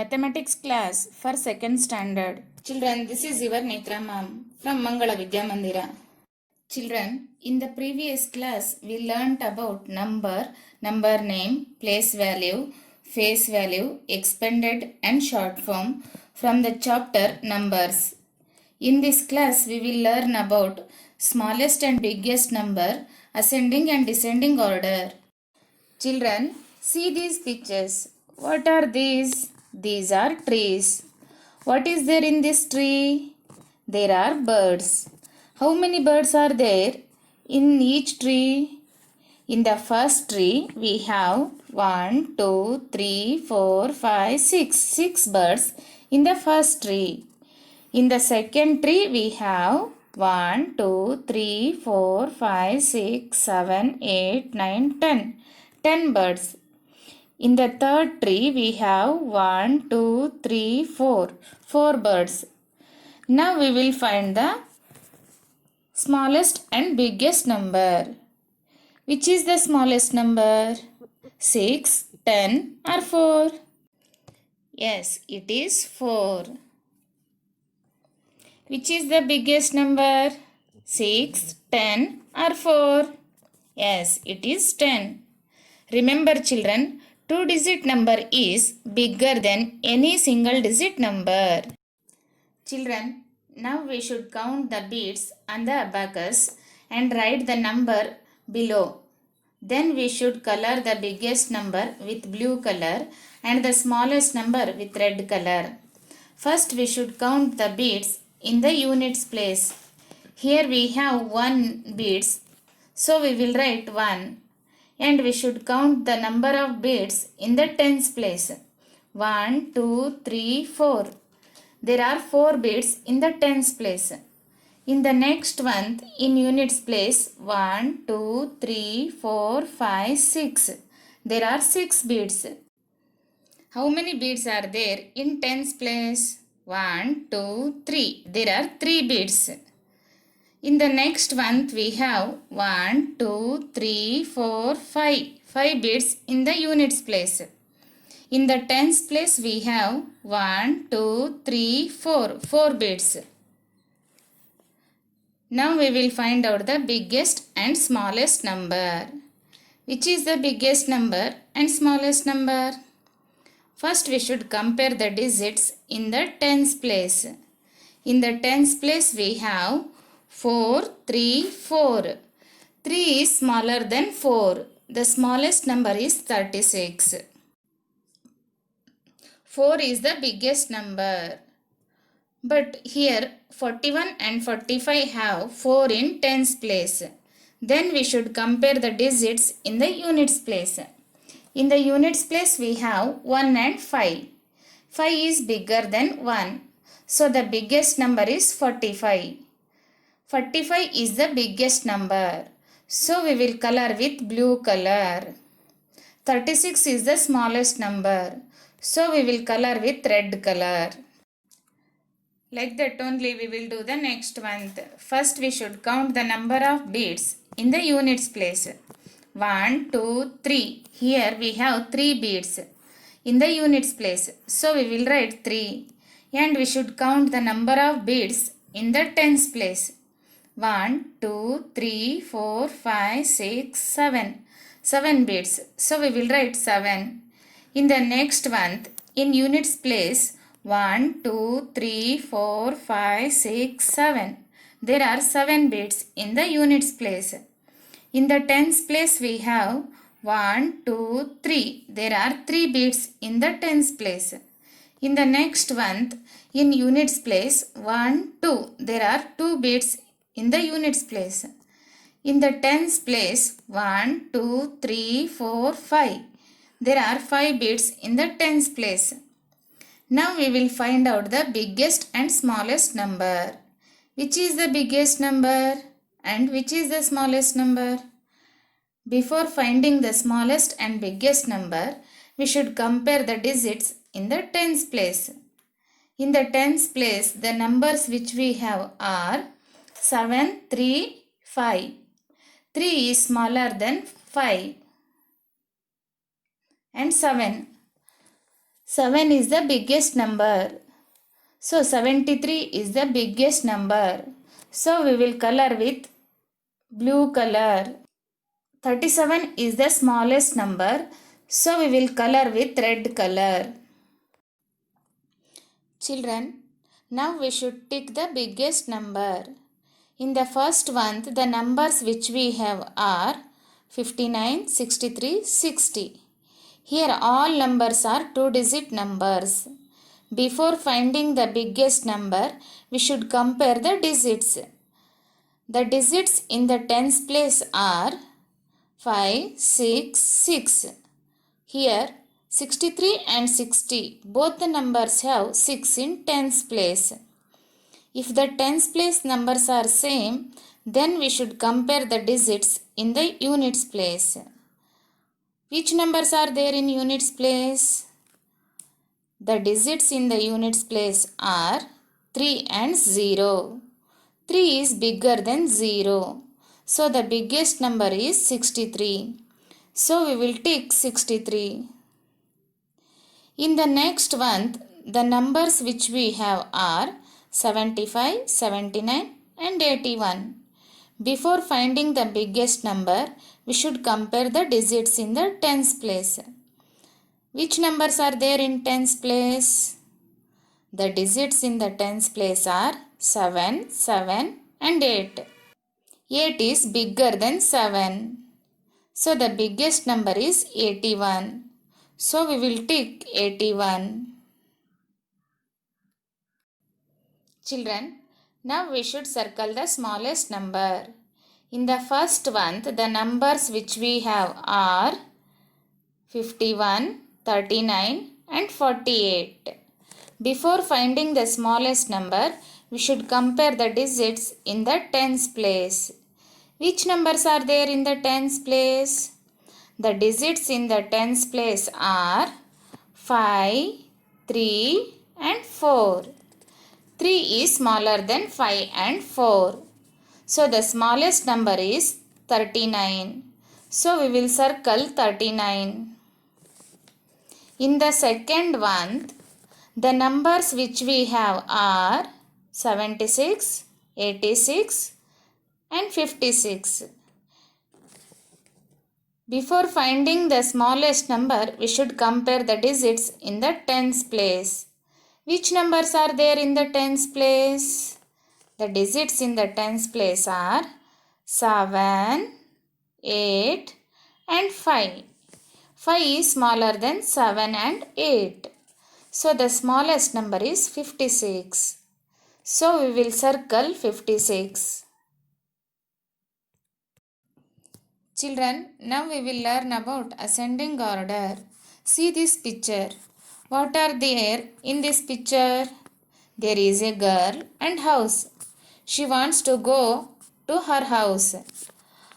Mathematics class for second standard. Children, this is your Netra ma'am from Mangala Vidya Mandira. Children, in the previous class we learnt about number name, place value, face value, expanded and short form from the chapter numbers. In this class we will learn about smallest and biggest number, ascending and descending order. Children, see these pictures. What are these? These are trees. What is there in this tree? There are birds. How many birds are there in each tree? In the first tree, we have 1, 2, 3, 4, 5, 6. 6 birds in the first tree. In the second tree, we have 1, 2, 3, 4, 5, 6, 7, 8, 9, 10. 10 birds. In the third tree, we have 1, 2, 3, 4. 4 birds. Now we will find the smallest and biggest number. Which is the smallest number? 6, 10 or 4? Yes, it is 4. Which is the biggest number? 6, 10 or 4? Yes, it is 10. Remember children, 2-digit number is bigger than any single digit number. Children, now we should count the beads on the abacus and write the number below. Then we should color the biggest number with blue color and the smallest number with red color. First we should count the beads in the units place. Here we have 1 beads, so we will write 1. And we should count the number of beads in the tens place. 1, 2, 3, 4. There are 4 beads in the tens place. In the next one, in units place, 1, 2, 3, 4, 5, 6. There are 6 beads. How many beads are there in tens place? 1, 2, 3. There are 3 beads. In the next one, we have 1, 2, 3, 4, 5. 5 beads in the units place. In the tens place, we have 1, 2, 3, 4. 4 beads. Now we will find out the biggest and smallest number. Which is the biggest number and smallest number? First, we should compare the digits in the tens place. In the tens place, we have 4, 3, 4. 3 is smaller than 4. The smallest number is 36. 4 is the biggest number. But here 41 and 45 have 4 in tens place. Then we should compare the digits in the units place. In the units place we have 1 and 5. 5 is bigger than 1. So the biggest number is 45. 45 is the biggest number. So we will color with blue color. 36 is the smallest number. So we will color with red color. Like that only we will do the next one. First we should count the number of beads in the units place. 1, 2, 3. Here we have 3 beads in the units place. So we will write 3. And we should count the number of beads in the tens place. 1, 2, 3, 4, 5, 6, 7. 7 beads. So we will write 7. In the next one, in units place, 1, 2, 3, 4, 5, 6, 7. There are 7 beads in the units place. In the tens place we have 1, 2, 3. There are 3 beads in the tens place. In the next one, in units place 1, 2. There are 2 beads in the units place. In the tens place 1, 2, 3, 4, 5. There are 5 beads in the tens place. Now we will find out the biggest and smallest number. Which is the biggest number and which is the smallest number? Before finding the smallest and biggest number, we should compare the digits in the tens place. In the tens place, the numbers which we have are 7, 3, 5. 3 is smaller than 5 and 7. 7 is the biggest number. So 73 is the biggest number. So we will color with blue color. 37 is the smallest number. So we will color with red color. Children, now we should tick the biggest number. In the first one, the numbers which we have are 59, 63, 60. Here all numbers are two-digit numbers. Before finding the biggest number, we should compare the digits. The digits in the tens place are 5, 6, 6. Here 63 and 60, both the numbers have 6 in tens place. If the tens place numbers are same, then we should compare the digits in the units place. Which numbers are there in units place? The digits in the units place are 3 and 0. 3 is bigger than 0. So the biggest number is 63. So we will tick 63. In the next one, the numbers which we have are 75, 79 and 81. Before finding the biggest number, we should compare the digits in the tens place. Which numbers are there in tens place? The digits in the tens place are 7, 7 and 8. 8 is bigger than 7. So the biggest number is 81. So we will tick 81. Children, now we should circle the smallest number. In the first one, the numbers which we have are 51, 39 and 48. Before finding the smallest number, we should compare the digits in the tens place. Which numbers are there in the tens place? The digits in the tens place are 5, 3 and 4. 3 is smaller than 5 and 4. So the smallest number is 39. So we will circle 39. In the second one, the numbers which we have are 76, 86 and 56. Before finding the smallest number, we should compare the digits in the tens place. Which numbers are there in the tens place? The digits in the tens place are 7, 8 and 5. 5 is smaller than 7 and 8. So the smallest number is 56. So we will circle 56. Children, now we will learn about ascending order. See this picture. What are there in this picture? There is a girl and house. She wants to go to her house.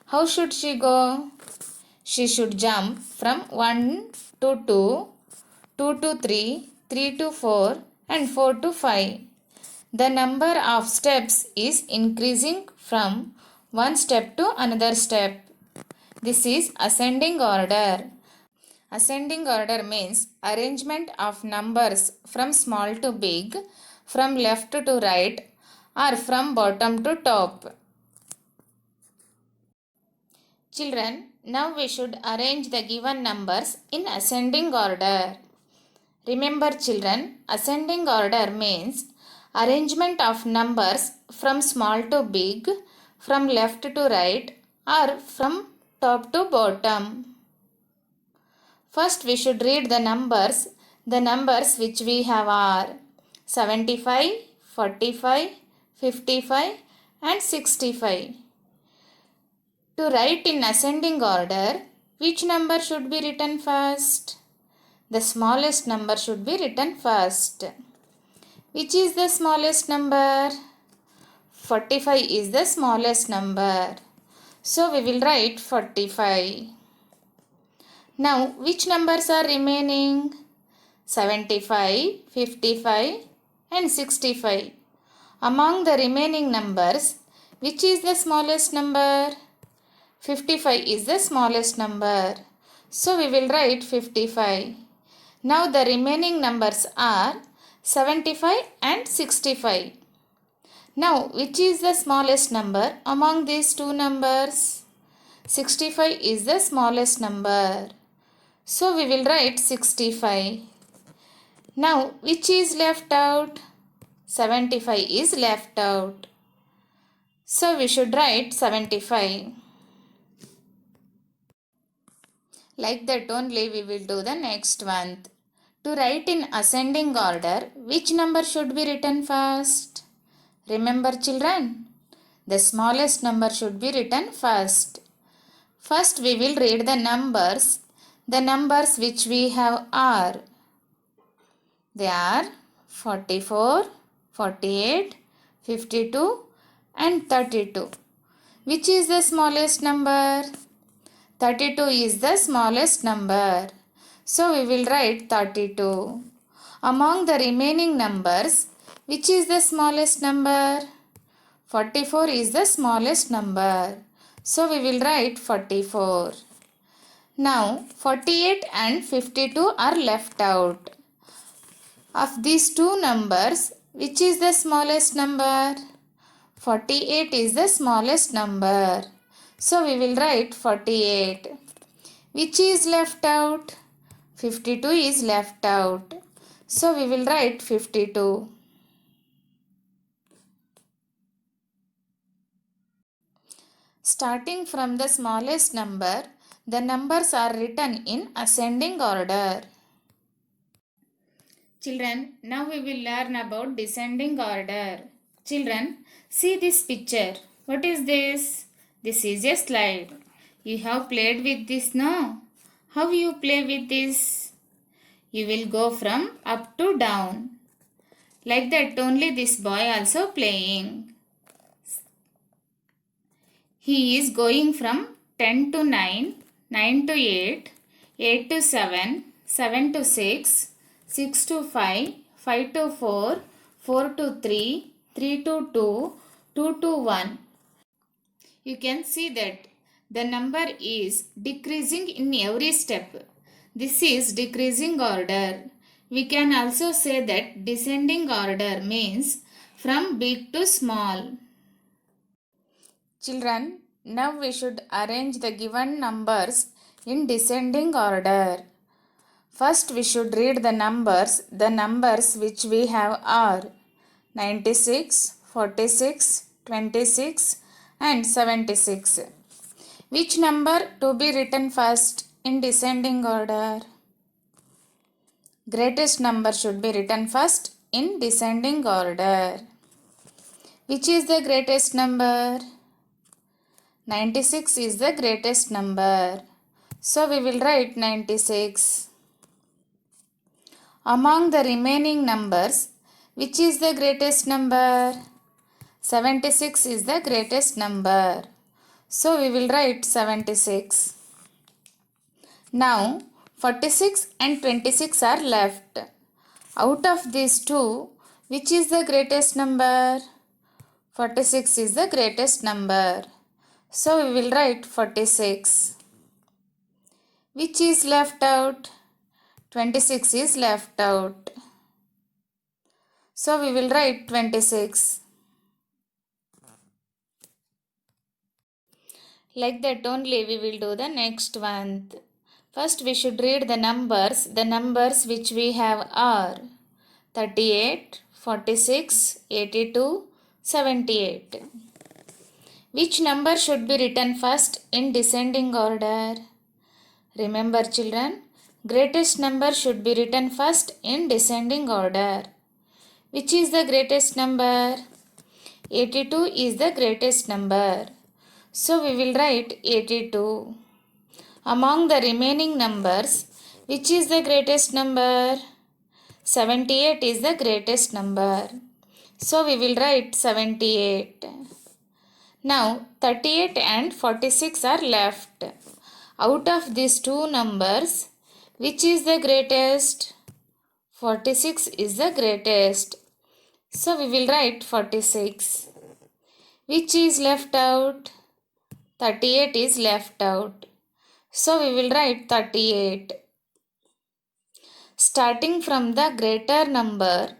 How should she go? She should jump from 1 to 2, 2 to 3, 3 to 4 and 4 to 5. The number of steps is increasing from one step to another step. This is ascending order. Ascending order means arrangement of numbers from small to big, from left to right or from bottom to top. Children, now we should arrange the given numbers in ascending order. Remember children, ascending order means arrangement of numbers from small to big, from left to right or from top to bottom. First we should read the numbers. The numbers which we have are 75, 45, 55 and 65. To write in ascending order, which number should be written first? The smallest number should be written first. Which is the smallest number? 45 is the smallest number. So we will write 45. Now which numbers are remaining? 75, 55 and 65. Among the remaining numbers, which is the smallest number? 55 is the smallest number. So we will write 55. Now the remaining numbers are 75 and 65. Now which is the smallest number among these two numbers? 65 is the smallest number. So we will write 65. Now which is left out? 75 is left out. So we should write 75. Like that only we will do the next one. To write in ascending order, which number should be written first? Remember children, the smallest number should be written first. First we will read the numbers. The numbers which we have are, they are 44, 48, 52 and 32. Which is the smallest number? 32 is the smallest number. So we will write 32. Among the remaining numbers, which is the smallest number? 44 is the smallest number. So we will write 44. Now 48 and 52 are left out. Of these two numbers, which is the smallest number? 48 is the smallest number. So we will write 48. Which is left out? 52 is left out. So we will write 52. Starting from the smallest number, the numbers are written in ascending order. Children, now we will learn about descending order. Children, see this picture. What is this? This is a slide. You have played with this, no? How you play with this? You will go from up to down. Like that only this boy also playing. He is going from 10 to 9, 9 to 8, 8 to 7, 7 to 6, 6 to 5, 5 to 4, 4 to 3, 3 to 2, 2 to 1. You can see that the number is decreasing in every step. This is decreasing order. We can also say that descending order means from big to small. Children, now we should arrange the given numbers in descending order. First we should read the numbers. The numbers which we have are 96, 46, 26 and 76. Which number to be written first in descending order? Greatest number should be written first in descending order. Which is the greatest number? 96 is the greatest number. So we will write 96. Among the remaining numbers, which is the greatest number? 76 is the greatest number. So we will write 76. Now 46 and 26 are left. Out of these two, which is the greatest number? 46 is the greatest number. So we will write 46. Which is left out? 26 is left out. So we will write 26. Like that only we will do the next one. First we should read the numbers. The numbers which we have are 38, 46, 82, 78. Which number should be written first in descending order? Remember children, greatest number should be written first in descending order. Which is the greatest number? 82 is the greatest number. So we will write 82. Among the remaining numbers, which is the greatest number? 78 is the greatest number. So we will write 78. Now 38 and 46 are left. Out of these two numbers, which is the greatest? 46 is the greatest. So we will write 46. Which is left out? 38 is left out. So we will write 38. Starting from the greater number,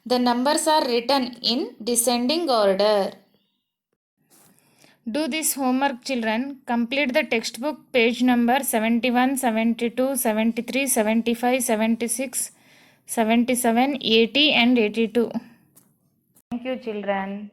the numbers are written in descending order. Do this homework, children. Complete the textbook page number 71, 72, 73, 75, 76, 77, 80 and 82. Thank you, children.